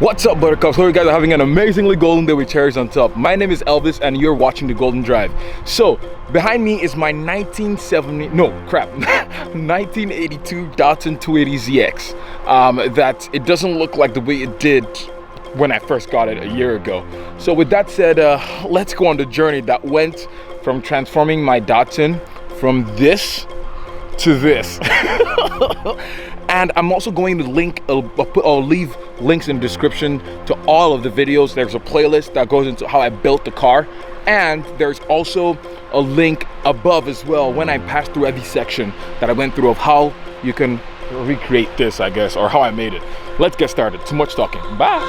What's up, buttercups? Hope you guys are having an amazingly golden day with cherries on top. My name is Elvis and you're watching The Golden Drive. So behind me is my 1982 Datsun 280ZX. That it doesn't look like the way it did when I first got it a year ago. So with that said, let's go on the journey that went from transforming my Datsun from this to this. And I'm also going to link, I'll leave links in the description to all of the videos. There's a playlist that goes into how I built the car, and there's also a link above as well when I passed through every section that I went through of how you can recreate this, I guess, or how I made it. Let's get started. Too much talking. Bye.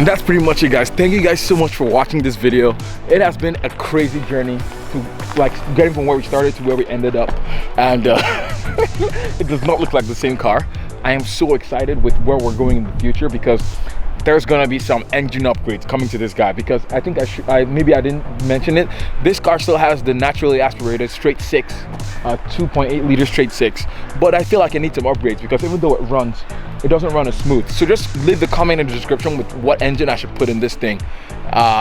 that's pretty much it, guys. Thank you guys so much for watching this video. It has been a crazy journey to like getting from where we started to where we ended up, and it does not look like the same car. I am so excited with where we're going in the future, because there's gonna be some engine upgrades coming to this guy, because I think maybe I didn't mention it. This car still has the naturally aspirated straight six, 2.8 liter straight six, but I feel like it needs some upgrades, because even though it doesn't run as smooth. So just leave the comment in the description with what engine I should put in this thing.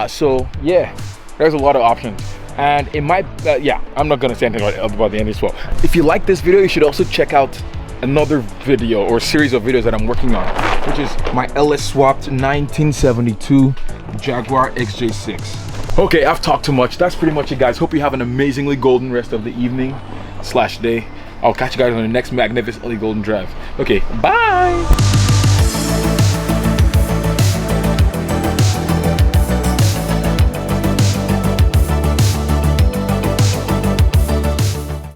So yeah, there's a lot of options. And it might, yeah, I'm not gonna say anything about the engine swap. If you like this video, you should also check out another video or series of videos that I'm working on, which is my LS swapped 1972 Jaguar XJ6. Okay, I've talked too much. That's pretty much it, guys. Hope you have an amazingly golden rest of the evening / day. I'll catch you guys on the next magnificently golden drive. Okay, bye.